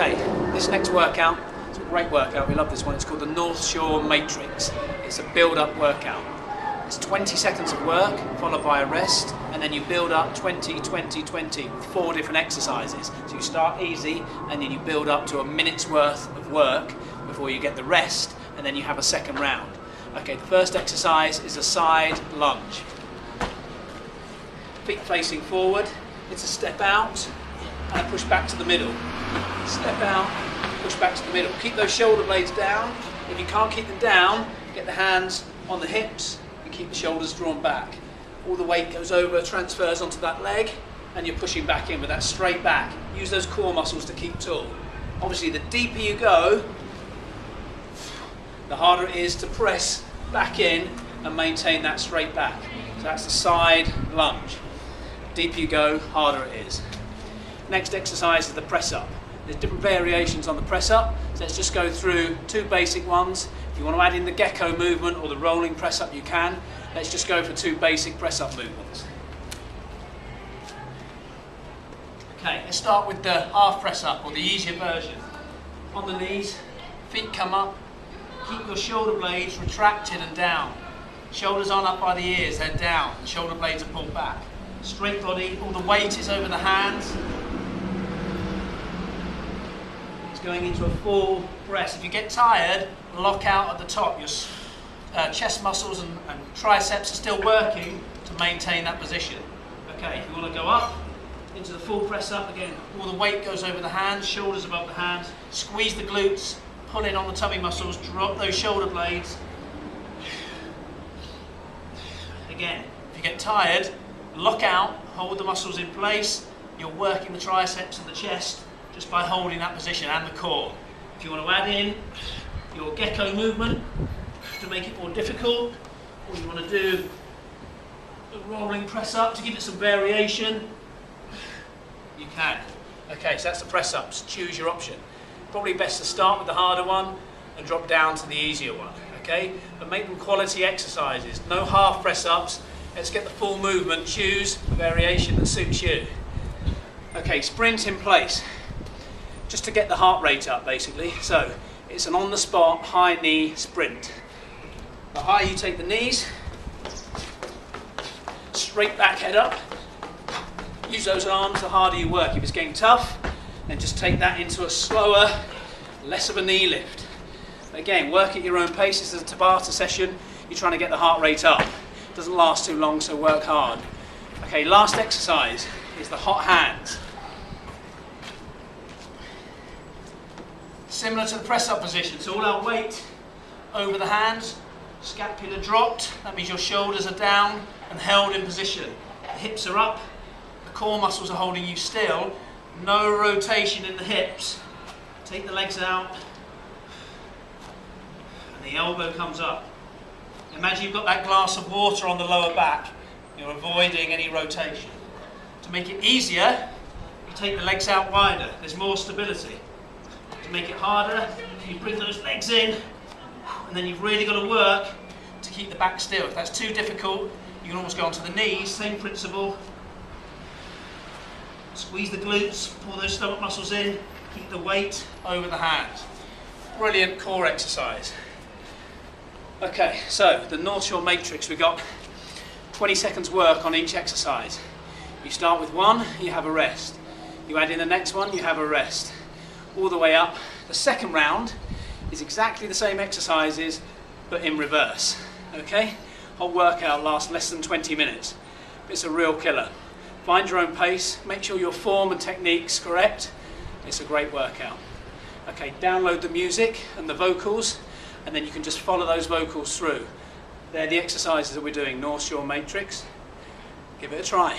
Okay, this next workout, it's a great workout, we love this one. It's called the North Shore Matrix. It's a build-up workout. It's 20 seconds of work, followed by a rest, and then you build up 20, 20, 20 with 4 different exercises. So you start easy, and then you build up to a minute's worth of work before you get the rest, and then you have a second round. Okay, the first exercise is a side lunge. Feet facing forward, it's a step out, and a push back to the middle. Step out, push back to the middle. Keep those shoulder blades down. If you can't keep them down, get the hands on the hips and keep the shoulders drawn back. All the weight goes over, transfers onto that leg, and you're pushing back in with that straight back. Use those core muscles to keep tall. Obviously, the deeper you go, the harder it is to press back in and maintain that straight back. So that's the side lunge. The deeper you go, harder it is. Next exercise is the press up. There's different variations on the press up, so let's just go through 2 basic ones. If you want to add in the gecko movement or the rolling press up, you can. Let's just go for 2 basic press up movements. Okay, let's start with the half press up, or the easier version. On the knees, feet come up, keep your shoulder blades retracted and down. Shoulders aren't up by the ears, they're down, the shoulder blades are pulled back. Straight body, all the weight is over the hands. Going into a full press. If you get tired, lock out at the top. Your chest muscles and triceps are still working to maintain that position. Okay, if you want to go up into the full press up again, all the weight goes over the hands, shoulders above the hands. Squeeze the glutes, pull in on the tummy muscles, drop those shoulder blades. Again, if you get tired, lock out, hold the muscles in place. You're working the triceps and the chest just by holding that position and the core. If you want to add in your gecko movement to make it more difficult, or you want to do a rolling press up to give it some variation, you can. Okay, so that's the press ups. Choose your option. Probably best to start with the harder one and drop down to the easier one. Okay, but make them quality exercises. No half press ups. Let's get the full movement. Choose a variation that suits you. Okay, sprint in place. Just to get the heart rate up, basically. So it's an on-the-spot, high knee sprint. The higher you take the knees, straight back, head up. Use those arms, the harder you work. If it's getting tough, then just take that into a slower, less of a knee lift. Again, work at your own pace. This is a Tabata session. You're trying to get the heart rate up. It doesn't last too long, so work hard. Okay, last exercise is the hot hands. Similar to the press-up position, so all our weight over the hands, scapula dropped, that means your shoulders are down and held in position. The hips are up, the core muscles are holding you still, no rotation in the hips. Take the legs out, and the elbow comes up. Imagine you've got that glass of water on the lower back, you're avoiding any rotation. To make it easier, you take the legs out wider, there's more stability. To make it harder, you bring those legs in, and then you've really got to work to keep the back still. If that's too difficult, you can almost go onto the knees, same principle. Squeeze the glutes, pull those stomach muscles in, keep the weight over the hands. Brilliant core exercise. Okay, so the North Shore Matrix, we've got 20 seconds work on each exercise. You start with one, you have a rest. You add in the next one, you have a rest. All the way up. The second round is exactly the same exercises, but in reverse. Okay? Whole workout lasts less than 20 minutes. It's a real killer. Find your own pace, make sure your form and technique's correct. It's a great workout. Okay, download the music and the vocals, and then you can just follow those vocals through. They're the exercises that we're doing, North Shore Matrix. Give it a try.